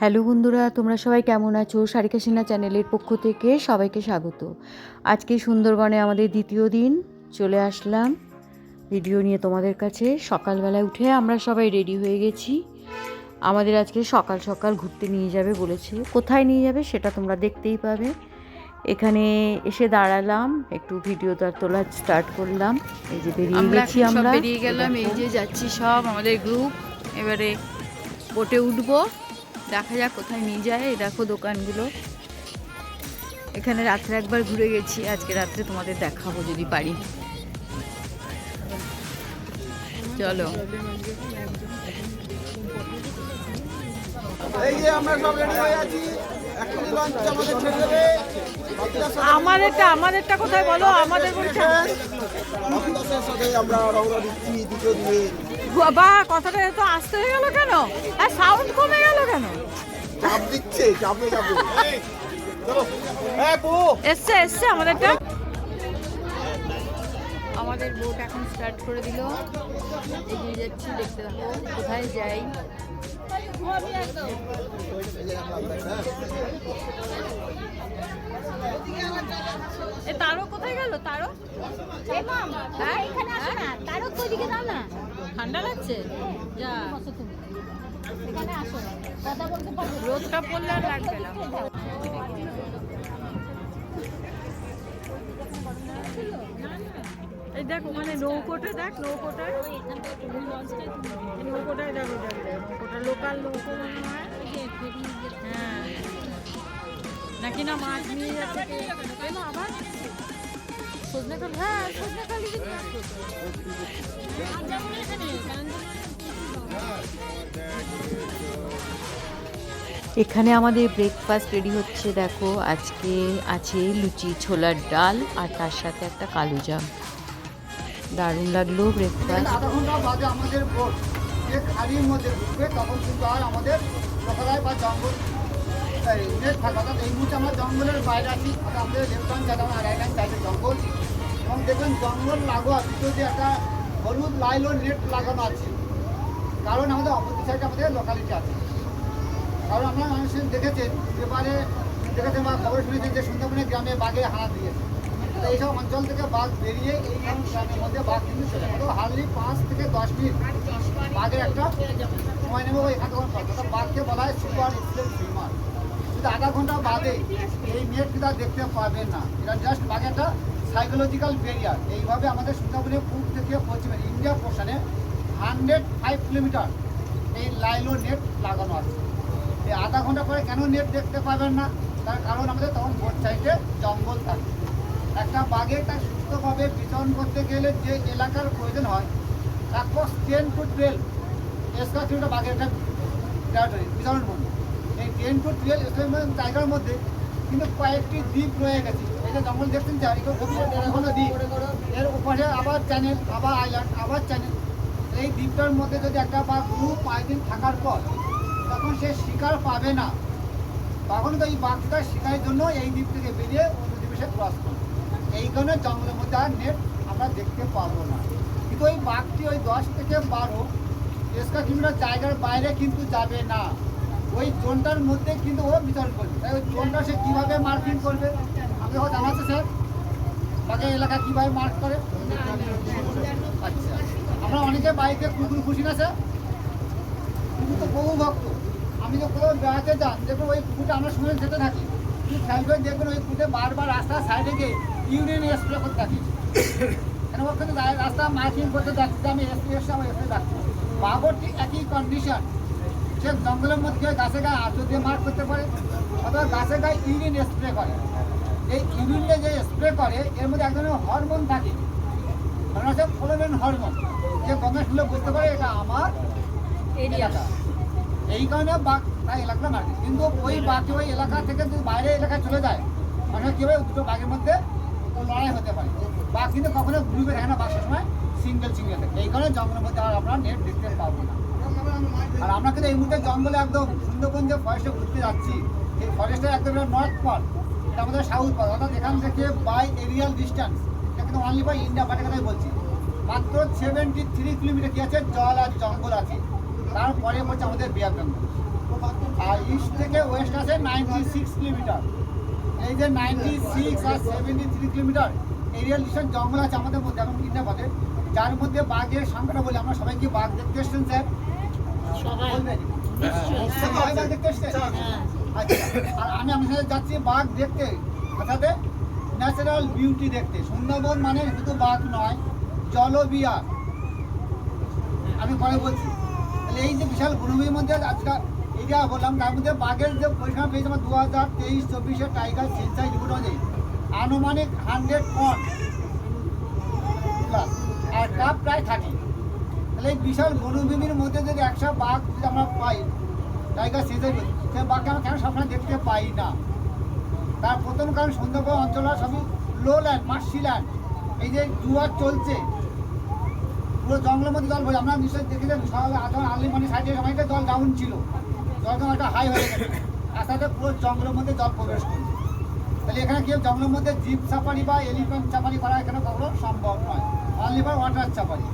Hello বন্ধুরা, তোমরা সবাই কেমন আছো? সারিকা সিনহা চ্যানেলের পক্ষ থেকে সবাইকে স্বাগত। আজকে সুন্দরবনে আমাদের দ্বিতীয় দিন, চলে আসলাম ভিডিও নিয়ে তোমাদের কাছে। সকালবেলায় উঠে আমরা সবাই রেডি হয়ে গেছি। আমাদের আজকে সকাল সকাল ঘুরতে নিয়ে যাবে বলেছে। কোথায় নিয়ে যাবে সেটা তোমরা দেখতেই পাবে। এখানে এসে দাঁড়ালাম, একটু ভিডিও তোলা স্টার্ট করলাম। এই যে বেরিয়ে গেছি, আমরা বেরিয়ে গেলাম। এই যে যাচ্ছি সব আমাদের গ্রুপ। এবারে বোটে উঠবো, দেখা যাক কোথায় নিয়ে যায়। এই দেখো দোকানগুলো। এখানে রাত্রে একবার ঘুরে গেছি, আজকে রাত্রে তোমাদের দেখাবো যদি পারি। চলো। এই যে আমরা সব রেডি হয়ে আছি, এখনই লঞ্চ আমাদের ছেড়ে দেবে। আমাদেরটা কোথায় বলো? আমাদের দশের সাথে আমরা রওনা দিচ্ছি দ্বিতীয় দিনে। বাবা, কথাটা এত আসতে হয়ে গেল কেন? সাউন্ড কমে গেল কেন? চাপ দিচ্ছে, চাপে যাবো। এসছে আমাদেরটা। আমাদের বোট এখন স্টার্ট করে দিল। এগিয়ে যাচ্ছি, দেখতে থাকো কোথায় যাই। তারও কোথায় গেল? তারও ঠান্ডা লাগছে। যা রোদটা পড়লে আর লাগবে না। এই দেখ ওখানে নৌকোটা, দেখ নৌকোটায় দেখো, নৌকোটা লোকাল নৌকো মনে হয়। হ্যাঁ, নাকি না মাছ নিয়ে যাচ্ছে কেন আবার? সজনেখালি, হ্যাঁ সজনেখালি। এখানে আমাদের ব্রেকফাস্ট রেডি হচ্ছে। দেখো, আজকে আছে লুচি, ছোলার ডাল আর তার সাথে একটা কালো জাম। দারুণ লাগলো ব্রেকফাস্ট। আধা ঘন্টা বাদে আমাদের বোট যে খালির মধ্যে ঢুকবে, তখন কিন্তু আর আমাদের লোকালয় বা জঙ্গল নেট থাকা। অর্থাৎ এই মুহূর্তে আমরা জঙ্গলের বাইরে আছি। আমাদের লেফট হ্যান্ড সাইড, আমার রাইট হ্যান্ড সাইডে জঙ্গল, এবং দেখবেন জঙ্গল লাগোয়া দুটো যে একটা হলুদ লাইলন নেট লাগানো আছে। কারণ আমাদের অপোজিট সাইডে আমাদের লোকালিটি আছে। কারণ আপনারা মানুষের দেখেছেন, পেপারে দেখেছেন বা খবর শুনেছেন যে সুন্দরবনের গ্রামে বাঘে হানা দিয়েছে। তো এইসব অঞ্চল থেকে বাঘ বেরিয়ে এই গ্রামের মধ্যে বাঘ কিন্তু চলে গেল। হার্ডলি 5 থেকে 10 মিনিট বাঘের একটা সময় নেবে। ওই এখানে তখন বাঘকে বলা হয় সুপার এক্সিলেন্ট সুইমার। কিন্তু আধা ঘন্টা বাদে এই নেট কিন্তু আর দেখতে পাবেন না। এটা জাস্ট বাঘের একটা সাইকোলজিক্যাল ব্যারিয়ার। এইভাবে আমাদের সুন্দরবনের পূর্ব থেকে পশ্চিমে ইন্ডিয়া পোর্শনে 105 কিলোমিটার এই লাইলো নেট লাগানো আছে। এই আধা ঘন্টা পরে কেন নেট দেখতে পাবেন না? তার কারণ আমাদের তখন বোট সাইডে জঙ্গল থাকে। একটা বাঘে তার সুস্থভাবে বিচরণ করতে গেলে যে এলাকার প্রয়োজন হয়, অ্যাপ্রক্স 10 to 12 স্কোয়ার কিলোমিটার বাঘের একটা টেরিটরি বিচরণ ভূমি। এই 10 to 12 স্কোয়ার জায়গার মধ্যে কিন্তু কয়েকটি দ্বীপ রয়ে গেছে। এই যে জঙ্গল দেখছেন, চারিদিকে দ্বীপ, এর উপরে আবার চ্যানেল, আবার আইল্যান্ড, আবার চ্যানেল। এই দ্বীপটার মধ্যে যদি একটা বাঘ 5 দিন থাকার পর তখন সে শিকার পাবে না, তখন তো এই বাঘটা শিকারের জন্য এই দ্বীপ থেকে বেরিয়ে অন্য দ্বীপে সে ক্রস করবে। এই কারণে জঙ্গলের মধ্যে আর নেট আমরা দেখতে পাবো না। কিন্তু ওই বাঘটি ওই 10 থেকে 12 স্কোয়ার কিলোমিটার জায়গার বাইরে কিন্তু যাবে না। ওই জোনটার মধ্যে কিন্তু ও বিচরণ করবে। তাই ওই জোনটা সে কীভাবে মার্কিং করবে আপনি হয়তো জানাচ্ছে স্যার, বাঘের এলাকা কীভাবে মার্ক করে? আচ্ছা, আমরা অনেকে বাইকে কুকুর খুশি না স্যার, কুকুর তো বহু ভক্ত। আমি তো কোথাও বেড়াতে যান, দেখুন ওই কুকুরটা আমরা শুনে যেতে থাকি, কিন্তু খেয়াল করে দেখবেন ওই কুকুরে বারবার রাস্তার সাইডে গিয়ে ইউরিন স্প্রে করতে থাকি। কেন ওখানে রাস্তা মার্কিং করতে যাচ্ছি যে আমি এসপি এসে আমার এসে যাচ্ছি। বাঘর ঠিক একই কন্ডিশন। সে জঙ্গলের মধ্যে গাছে গায়ে আঁচড় দিয়ে মার্ক করতে পারে, অথবা গাছে গায়ে ইউরিন স্প্রে করে। এই ইউরিনে যে স্প্রে করে এর মধ্যে এক ধরনের হরমোন থাকে, মানে হচ্ছে ফ্লোরেন হরমোন। যে গঙ্গা শুনলে বুঝতে পারে এটা আমার এরিয়াটা। এই কারণে বাঘ তাই এলাকাটা মার্কে। কিন্তু ওই বাঘ ওই এলাকা থেকে যদি বাইরে এলাকায় চলে যায়, মানে কীভাবে দুটো বাঘের মধ্যে লড়াই হতে পারে। বাঘ কিন্তু কখনো গ্রুপে থাকে না, বাঘ সবসময় সিঙ্গেল থাকে। এই কারণে জঙ্গলের মধ্যে আর আমরা নেট দেখতে পাবো না। আর আমরা কিন্তু এই মুহূর্তে জঙ্গলে একদম সুন্দরবন যে ফরেস্টে ঘুরতে যাচ্ছি, এই ফরেস্টের একদম নর্থ পার্ট, এটা আমাদের সাউথ পার্ট। অর্থাৎ এখান থেকে বাই এরিয়াল ডিস্টেন্স, এটা কিন্তু অনলি বাই ইন্ডিয়া পার্টের কথাই বলছি, মাত্র 73 কিলোমিটার কি আছে, জল আর জঙ্গল আছে। তারপরে হচ্ছে আমাদের বে অফ বেঙ্গল। আর ইস্ট থেকে ওয়েস্ট আছে 96 কিলোমিটার। এই যে 96 আর 73 কিলোমিটার এরিয়াল ডিস্টেন্স জঙ্গল আছে আমাদের মধ্যে এখন ইন্ডিয়াতে, যার মধ্যে বাঘের সংখ্যাটা বলি। আমরা সবাই কি বাঘ দেখতে এসছেন স্যার? বলবেন সবাই বাঘ দেখতে এসছেন? আচ্ছা, আর আমি সাথে যাচ্ছি বাঘ দেখতে, অর্থাৎ ন্যাচারাল বিউটি দেখতে। সুন্দরবন মানে শুধু বাঘ নয়, জলবিহার। আমি পরে বলছি। তাহলে এই যে বিশাল বনভূমির মধ্যে আজকে এটা বললাম, তার মধ্যে বাঘের যে পরিসংখ্যান পেয়েছে আমার 2023-24 টাইগার সেন্সাস রিপোর্ট অনুযায়ী আনুমানিক 100 টন প্লাস, আর কাপ প্রায় 30। তাহলে এই বিশাল বনভূমির মধ্যে যদি 100 বাঘ যদি আমরা পাই টাইগার সেন্সাস, সেই বাঘকে আমরা কেন সবসময় দেখতে পাই না? তার প্রথম কারণ সুন্দরবন অঞ্চল সবই লো ল্যান্ড, মার্শি ল্যান্ড। এই যে জোয়ার চলছে, পুরো জঙ্গলের মধ্যে জল ভরে। আমরা নিশ্চয়ই দেখেছেন সকালে আর্লি মর্নিং সাইডে সময়টা জল ডাউন ছিল, জল একটা হাই হয়ে গেছে, আস্তে পুরো জঙ্গলের মধ্যে জল প্রবেশ করছে। তাহলে এখানে কেউ জঙ্গলের মধ্যে জিপ সাফারি বা এলিফ্যান্ট সাফারি করা এখানে কখনো সম্ভব নয়, অনলি ফর ওয়াটার সাফারি।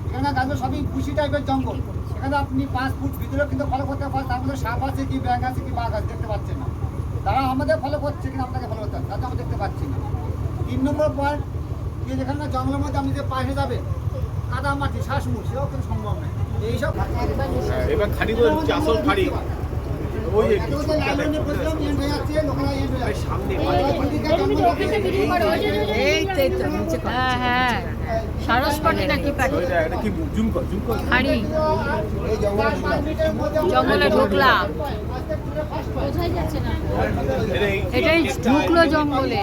এখানে গাছ সবই বুশি টাইপের জঙ্গল, এখানে আপনি 5 ফুট ভিতরে কিন্তু ফলো করতে পারেন, তার মধ্যে সাপ আছে কি ব্যাঙ আছে কি বাঘ আছে দেখতে পাচ্ছেন না। তারা আমাদের ফলো করছে কিনা আপনাকে ফলো করতে হবে, তাতে আমরা দেখতে পাচ্ছি না। 3 নম্বর পয়েন্ট, যেখানে জঙ্গলের মধ্যে আপনি যে পাশে যাবে কাদা মাটি শ্বাসমূল, সেও কিন্তু সম্ভব নয়। এইসব এবার খাড়ি বলে দিচ্ছি, আসল খাড়ি ওই সামনে হ্যাঁ হ্যাঁ, সারসপাটি নাকি পাটি কি জুম কর হাড়ি জঙ্গলে ঢুকলাম, এটাই ঢুকলো জঙ্গলে।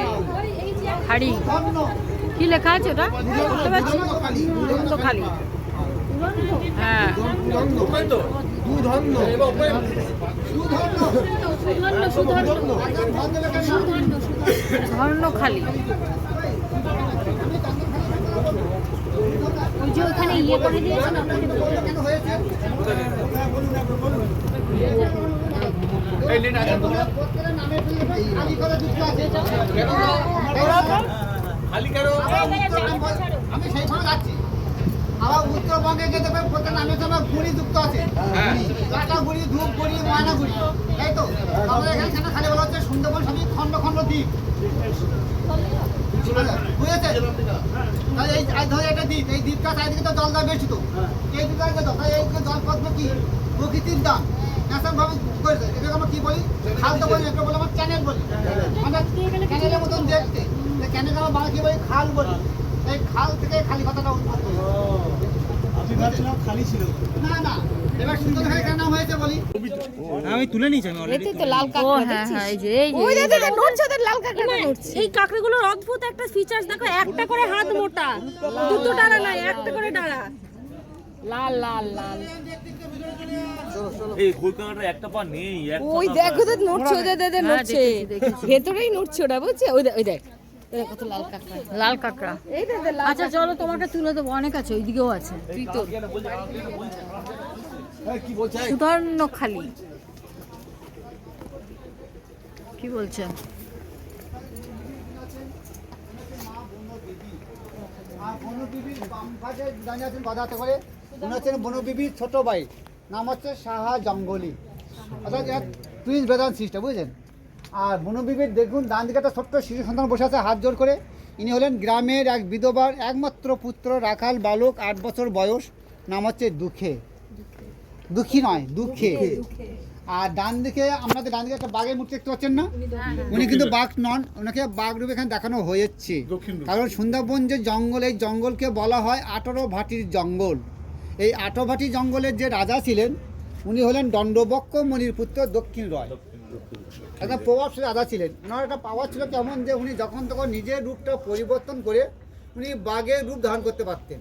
হাড়ি কি লেখা আছে ওটা বুঝতে পারছি? তো খালি হ্যাঁ, ধর্ণ খালি। ওই যে ওখানে ইয়ে করে দিয়েছেন আমি সেইখানে যাচ্ছি। আবার উত্তরবঙ্গে গিয়ে দেখবেন প্রত্যেক নামের সঙ্গে গুড়ি যুক্ত আছে, কাটাগুড়ি, ধূপগুড়ি, ময়নাগুড়ি, তাই তো? আমাদের এখানে খালি বলা হচ্ছে সুন্দরবন সবই খণ্ড খণ্ড দ্বীপ, বুঝেছে? তাহলে এই ধরে একটা দ্বীপ, এই দ্বীপটা চারিদিকে তো জল দেওয়া বেশি, তো এই দ্বীপটা তাই এই জলপথ কি প্রকৃতির দান ন্যাশনাল ভাবে করেছে। এটাকে আমরা কি বলি? খাল তো বলি, এটা বলে আমার চ্যানেল বলি, মানে ক্যানেলের মতন দেখতে। ক্যানেল আমরা বাংলা কি বলি? খাল বলি। এই খাল থেকে খালি কথাটা উদ্ভব হয়েছে। আমি ভাবছিলাম খালি ছিল না না, এবার সুন্দর হয়ে কেন নাম হয়েছে বলি? আমি তুলে নিয়েছি আমি অলরেডি। তো লাল কাঁকড়া, হ্যাঁ হ্যাঁ, এই যে ওই দেখো নড়ছে, ওদের লাল কাঁকড়াটা নড়ছে। এই কাঁকড়াগুলোর অদ্ভুত একটা ফিচার্স দেখো, একটা করে হাত মোটা, দুটো ডানা নাই, একটা করে ডানা, লাল লাল লাল। এই কলকাতাটা একটা পা নেই, একটা ওই দেখো তো নড়ছে, ওদের নড়ছে, ভেতরেই নড়ছে ওটা, বুঝছে? ওই দেখ কত লাল কাঁকড়া, লাল কাঁকড়া। আচ্ছা চলো তোমাকে তুলে দেবো, অনেক আছে, ওইদিকেও আছে। তুই তো সুধর্ণ খালি কি বলছেন? বনবিবির বাম পাশে দাঁড়িয়ে আছেন বাধাতে করে, উনি হচ্ছেন বনবিবির ছোট ভাই, নাম হচ্ছে সাহা জঙ্গলি, অর্থাৎ এক টুইন্স ব্রাদার সিস্টার, বুঝলেন? আর বনবিবির দেখুন ডান দিকে একটা ছোট্ট শিশু সন্তান বসে আছে হাত জোর করে। ইনি হলেন গ্রামের এক বিধবার একমাত্র পুত্র, রাখাল বালক, 8 বছর বয়স, নাম হচ্ছে দুঃখে, দুঃখী নয় দুঃখে। আর ডান দিকে আপনাদের ডান দিকে একটা বাঘের মূর্তি দেখতে পাচ্ছেন না, উনি কিন্তু বাঘ নন, ওনাকে বাঘ রূপে এখানে দেখানো হয়েছে। কারণ সুন্দরবন যে জঙ্গল, এই জঙ্গলকে বলা হয় 18 ভাটির জঙ্গল। এই 18 ভাটি জঙ্গলের যে রাজা ছিলেন উনি হলেন দণ্ডবক্ষ মণির পুত্র দক্ষিণ রয়, একটা প্রভাবশালী রাজা ছিলেন। ওনার একটা পাওয়ার ছিল কেমন, যে উনি যখন তখন নিজের রূপটা পরিবর্তন করে উনি বাঘের রূপ ধারণ করতে পারতেন।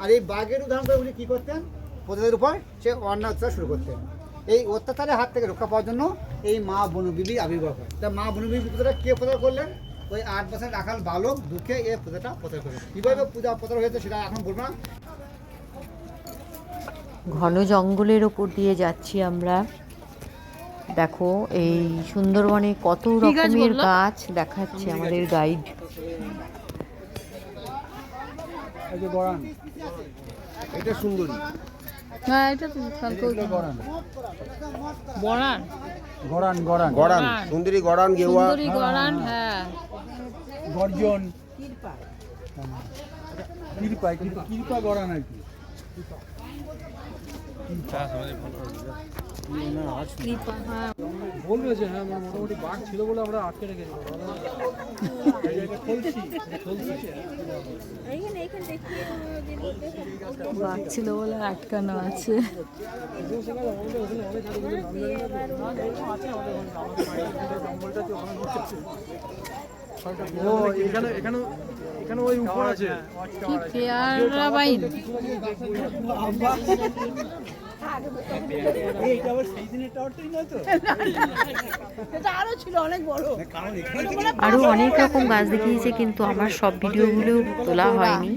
আর এই বাঘের রূপ ধারণ করে উনি কী করতেন? প্রজাদের উপর সে অন্যায় অত্যাচার শুরু করতেন। এই অত্যাচারের হাত থেকে রক্ষা পাওয়ার জন্য এই মা বনবিবি আবির্ভাব হয়। তা মা বনবিবি পূজাটা কে প্রচার করলেন? ওই 8 বছর রাখাল বালক দুঃখে এই পূজাটা প্রচার করলেন। কীভাবে পূজা প্রচার হয়েছে সেটা এখন বলবো না। ঘন জঙ্গলের ওপর দিয়ে যাচ্ছি আমরা। দেখো এই সুন্দরবনে কত রকমের গাছ দেখাচ্ছে আমাদের গাইড। এই যে বরান, এটা সুন্দরী, হ্যাঁ এটা তো বড়ান। গড়ান গড়ান গড়ান সুন্দরী গড়ান গেওয়া সুন্দরী গড়ান, হ্যাঁ। গর্জন কৃপা কৃপা গড়ান আর কি। কৃপা, হ্যাঁ। বলবে যে হ্যাঁ আমার মোটামুটি বাঘ ছিল বলে আমরা আটকে রেখেছি। বাঘ ছিল বলে আটকানো আছে। ও এখানে এখানে এখানে ওই উপর আছে কি পেয়ারা বাইন, আরও অনেক রকম গাছ দেখিয়েছে, কিন্তু আমার সব ভিডিওগুলো তোলা হয়নি।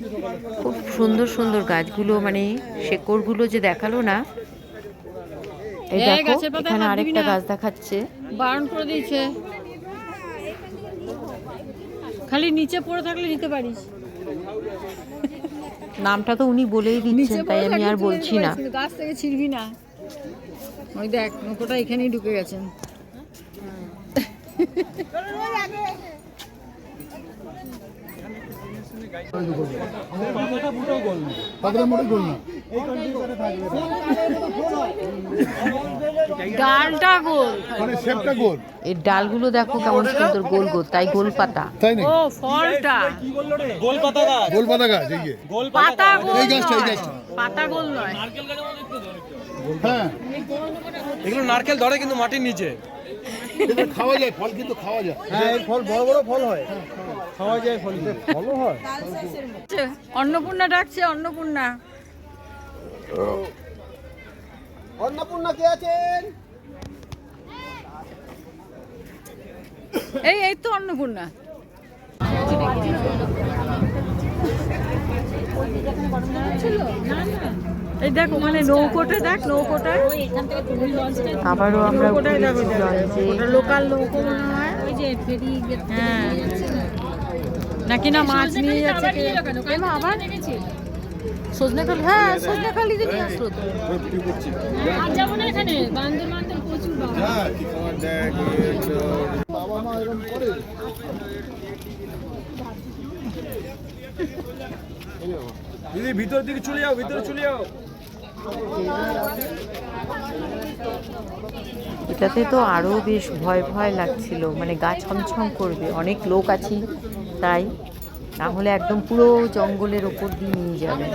খুব সুন্দর সুন্দর গাছগুলো, মানে শেকড়গুলো যে দেখালো না। এই দেখো গাছের পাতা এখানে হাত দিবি আরেকটা না। গাছ দেখাচ্ছে। বারণ করে দিয়েছে, খালি নিচে পড়ে থাকলে নিতে পারিস। নামটা তো উনি বলেই দিচ্ছেন, তাই আমি আর বলছি না। গাছ থেকে ছিড়বি না। ওই দেখ নৌকোটা এখানেই ঢুকে গেছেন। ডালটা গোল, এর ডালগুলো দেখো কেমন সুন্দর গোল গোল, তাই গোল পাতা। ও ফলটা গোলপাতা গাছ এই যে পাতা গোল এই গাছটা, এই নয়। গাছটা। পাতা গোল নয়। হ্যাঁ এগুলো নারকেল ধরে কিন্তু মাটির নিচে। এটা খাওয়া যায়, ফল কিন্তু খাওয়া যায়। হ্যাঁ এর ফল বড় বড় ফল হয়, খাওয়া যায়, ফলতে ফলও হয়। অন্নপূর্ণা ডাকছে, অন্নপূর্ণা। অন্নপূর্ণা কে আছেন? এই এই তো অন্নপূর্ণা। এই দেখ ওখানে নৌকোটা, দেখ নৌকোটা। আবারও আমরা নৌকোটাই দেখো, ঘুরেছি লঞ্চে। ওটা লোকাল নৌকো মনে হয়। হ্যাঁ, নাকি না মাছ নিয়ে যাচ্ছে কে? এমা আবার সজনেখালি, হ্যাঁ সজনেখালিতে নিয়ে আসলো তো। বাবা মা এরকম করে দিদি ভিতর দিকে চলে যাও, ভিতরে চলে যাও। এটাতে তো আরও বেশ ভয় ভয় লাগছিল, মানে গা ছমছম করবে, অনেক লোক আছি তাই, না হলে একদম পুরো জঙ্গলের ওপর দিয়ে নিয়ে যাবে।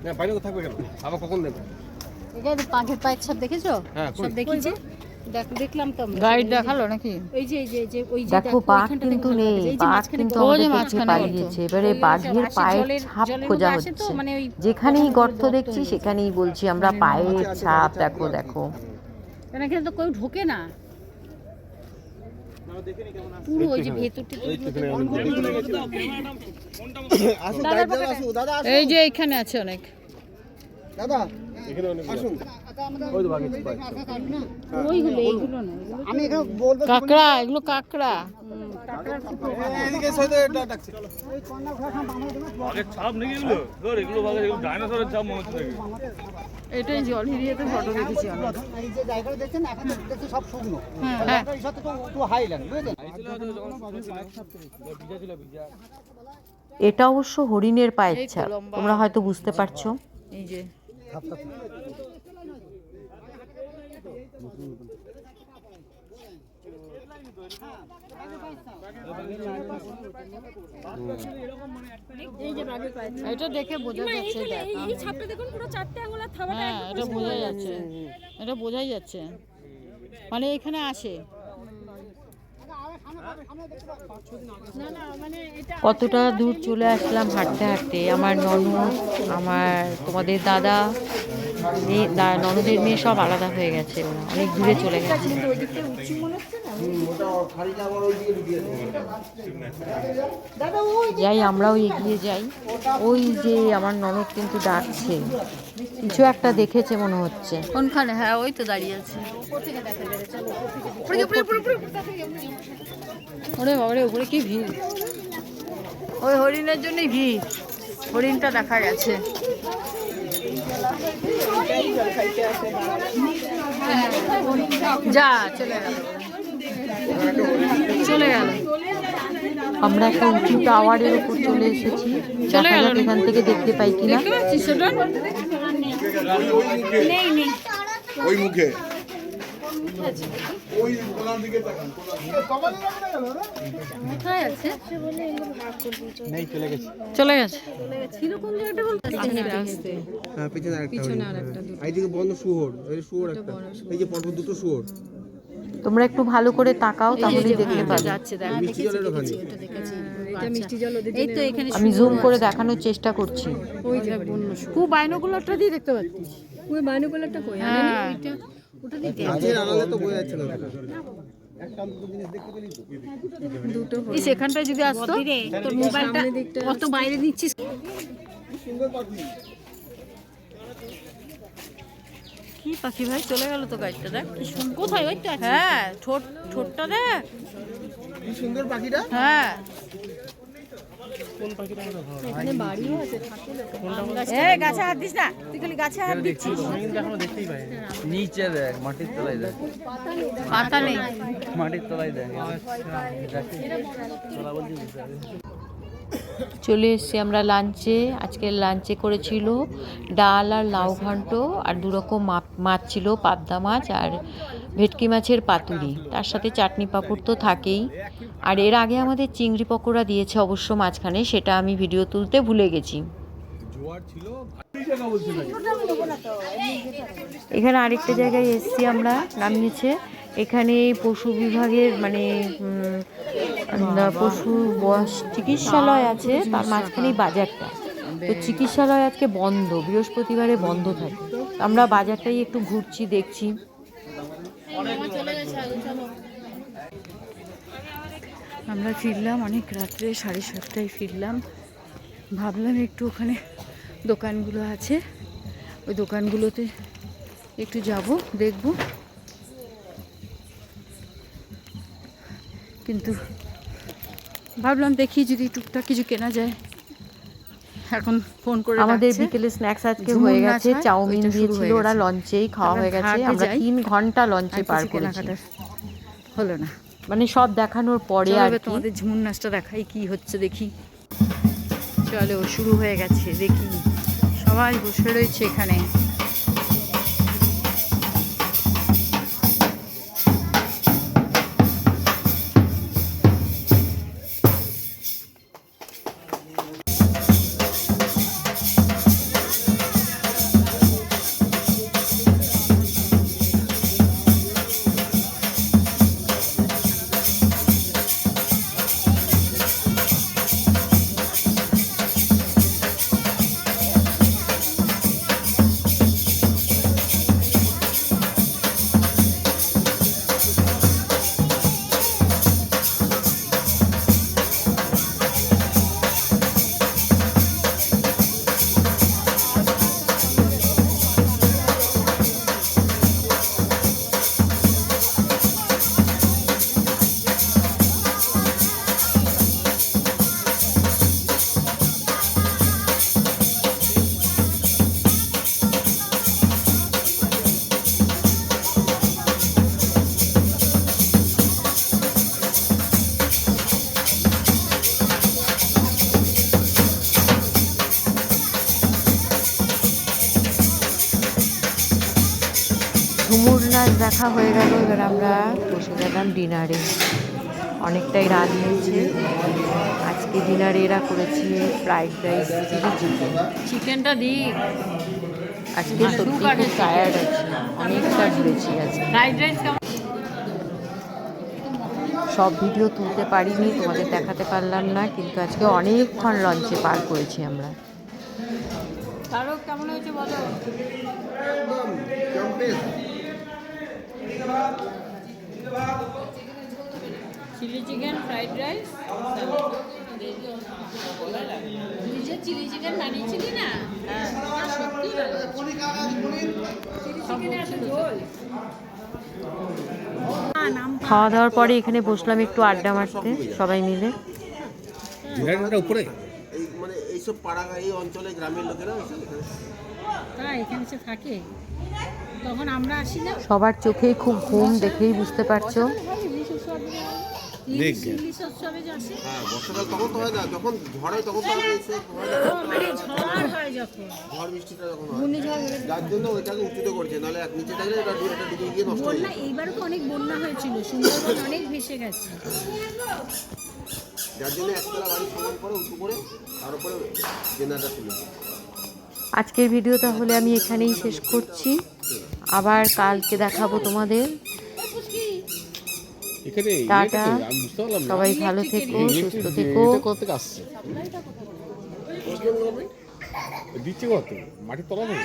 না বাইরে তো থাকবে কেন, আবার কখন দেবে? পাখির পায়ের ছাপ দেখেছো? হ্যাঁ সব দেখেছি, দেখলাম তো আমরা। গাইড দেখালো নাকি? এই যে ওই যে দেখো বাঘ কিন্তু নেই, বাঘ কিন্তু আমাদের দেখে মাঝখানে পালিয়েছে। এবারে বাঘের পায়ের ছাপ খোঁজা হচ্ছে, মানে ওই যেখানেই গর্ত দেখছি সেখানেই বলছি আমরা পায়ের ছাপ দেখো দেখো। এখানে কিন্তু কেউ ঢোকে না, পুরো ওই যে ভেতরটি এই যে এখানে আছে অনেক। দাদা এখানে অনেক আসুন। ওই তো বাকি ওইগুলো এইগুলো না, আমি এখানে বলবো কাকড়া, এগুলো কাকড়া। এদিকে সাথে ডাকছি। বাঘের ছাপ নাকি এগুলো? ধর এগুলো বাঘের, এগুলো ডাইনোসরের ছাপ মনে হচ্ছে নাকি? এটাই জল হিরিয়েতে ফটো দেখেছি অনেক। এই যে জায়গাটা দেখছেন এখন দেখছি সব শুকনো, হ্যাঁ। এই সাথে তো একটু হাইল্যান্ড বুঝলেন। এটা অবশ্য হরিণের পায়ের এই তো ছাপ, লম্বা। তোমরা হয়তো বুঝতে পারছো। এই যে এটা দেখে বোঝা যাচ্ছে, দেখ। এই ছাপটা দেখুন পুরো চারটে আঙুলের থাবাটা হ্যাঁ এটা বোঝাই যাচ্ছে, এটা বোঝাই যাচ্ছে, মানে এখানে আসে। কতটা দূর চলে আসলাম হাঁটতে হাঁটতে। আমার ননদ, আমার তোমাদের দাদা, ননদের মেয়ে সব আলাদা হয়ে গেছে, ওরা অনেক দূরে চলে গেছে। যাই আমরাও এগিয়ে যাই। ওই যে আমার ননদ কিন্তু ডাকছে, কিছু একটা দেখেছে মনে হচ্ছে। কোনখানে? হ্যাঁ ওই তো দাঁড়িয়ে আছে। ওরে বাবারে, উপরে কি ভিড়! ওই হরিণের জন্যই ভিড়, হরিণটা দেখা গেছে। যা চলে গেল, চলে গেল। আমরা একটা উঁচু টাওয়ারের উপর চলে এসেছি, চলে দেখা গেল যাক এখান থেকে দেখতে পাই কিনা। দেখতে পাচ্ছিস সেটা? ওই মুখে কোথায় আছে? চলে গেছে। হ্যাঁ পিছনে আরেকটা এইদিকে বন্ধ শুয়োর, এই শুয়োর একটা, এই যে পরপর দুটো শুয়োর তোমরা একটু ভালো করে তাকাও, তাহলেই দেখতে পাবে। যাচ্ছে দেখ। মিষ্টি জলের ওখানে। এই তো এখানে আমি জুম করে দেখানোর চেষ্টা করছি। খুব বাইনোকুলারটা দিয়ে দেখতে পাচ্ছিস। ওই বাইনোকুলারটা কই? হ্যাঁ গাছের আড়ালে তো বয়ে যাচ্ছে না ওটা। এই সেখানটায় যদি আসতো, তোর মোবাইলটা কত বাইরে নিচ্ছিস। কি পাখি ভাই, চলে গেল তো গাড়িটা, দেখ কি সুন্দর। কোথায়? ওই তো আছে। হ্যাঁ, ঠোঁটটা দেখ কি সুন্দর পাখিটা। হ্যাঁ, এখানে বাড়িও আছে, থাকে লোকে। এই গাছে হাত দিস না, তুই খালি গাছে হাত দিচ্ছিস। নিচে দেখ, মাটির তলায় দেখ, পাতা নেই। মাটির তলায় দেখ। চলে এসেছি আমরা লাঞ্চে। আজকের লাঞ্চে করেছিল ডাল আর লাউ ঘন্ট, আর 2 রকম মাছ ছিল, পাবদা মাছ আর ভেটকি মাছের পাতুরি, তার সাথে চাটনি পাঁপড় তো থাকেই। আর এর আগে আমাদের চিংড়ি পকোড়া দিয়েছে অবশ্য মাঝখানে, সেটা আমি ভিডিও তুলতে ভুলে গেছি। এখানে আরেকটা জায়গায় এসেছি আমরা, নাম নিচ্ছে এখানে পশু বিভাগের মানে পশু চিকিৎসালয় আছে, তার মাঝখানেই বাজারটা। তো চিকিৎসালয় আজকে বন্ধ, বৃহস্পতিবারে বন্ধ থাকে। আমরা বাজারটাই একটু ঘুরছি, দেখছি। আমরা ফিরলাম অনেক রাত্রে, 7:30টায় ফিরলাম। ভাবলাম একটু ওখানে দোকানগুলো আছে, ওই দোকানগুলোতে একটু যাব, দেখব। কিন্তু ভাবলাম দেখি যদি টুকটাক কিছু কেনা যায়। এখন ফোন করে আমাদের ডাকছে। বিকেলে স্ন্যাক্স আজকে ঝুমুর হয়ে নাচ গেছে, হয়, চাউমিন ওইটা শুরু দিয়েছিল হয়ে ওরা, গেছে। লঞ্চেই খাওয়া হয়ে গেছে। ঘাটে আমরা যাই। 3 ঘন্টা লঞ্চে আর পার কিছু করেছি, কেনাকাটার হলো না। মানে সব দেখানোর পরে চলো আর এবার কি। তোমাদের ঝুমুর নাচটা দেখাই কি হচ্ছে দেখি। চলো শুরু হয়ে গেছে, দেখি সবাই বসে রয়েছে এখানে। ঝুমুর নাচ দেখা হয়ে গেল, এবার আমরা বসে গেলাম ডিনারে। অনেকটাই রাত হয়েছে। আজকে ডিনারে এরা করেছে ফ্রাইড রাইস, চিলি চিকেন। চিকেনটা দিই। আজকে সত্যি খুব টায়ার্ড আছি, অনেকটা ঘুরেছি আজকে। ফ্রাইড রাইস কেমন? সব ভিডিও তুলতে পারিনি, তোমাদের দেখাতে পারলাম না, কিন্তু আজকে অনেকক্ষণ লঞ্চে পার করেছি আমরা। তারও কেমন হয়েছে বলো। চিলি চিকেন, ফ্রাইড রাইস, নিজে চিলি চিকেন বানিয়েছিলি না? হ্যাঁ সত্যি খাওয়া দাওয়ার পরে এখানে বসলাম একটু আড্ডা মারতে সবাই মিলে। জেনারেটরটা উপরে এই মানে এইসব পাড়া এই অঞ্চলে গ্রামের লোকেরা এসে এখানে তারা এখানে সে থাকে, তখন আমরা আসি না। সবার চোখেই খুব ঘুম, দেখেই বুঝতে পারছো। ইলিশ উৎসবে যাচ্ছে, হ্যাঁ বর্ষাকাল তখন তো হয় না, যখন ঝড় হয় তখন তো হয় এসে হয় না। মানে ঝড় হয় যখন, ঝড় বৃষ্টিটা যখন হয় যার জন্য ওইটাকে উঁচুতে করছে, নাহলে এক নিচে থাকলে এটা দিকে গিয়ে নষ্ট হয়ে বন্যা যায়। এইবারও তো অনেক বন্যা হয়েছিল, সুন্দরবন অনেক ভেসে গেছে। যার জন্য একতলা বাড়ি সমান করে উঁচু করে তার উপরে জেনারেটর তুলেছে। আজকের ভিডিও তাহলে আমি এখানেই শেষ করছি, আবার কালকে দেখাবো তোমাদের। এখানে টাটা, আমি বুঝতে পারলাম না সবাই ভালো থেকো, সুস্থ থেকো। এটা কোথা থেকে আসছে দিচ্ছে কত মাটির তলা থেকে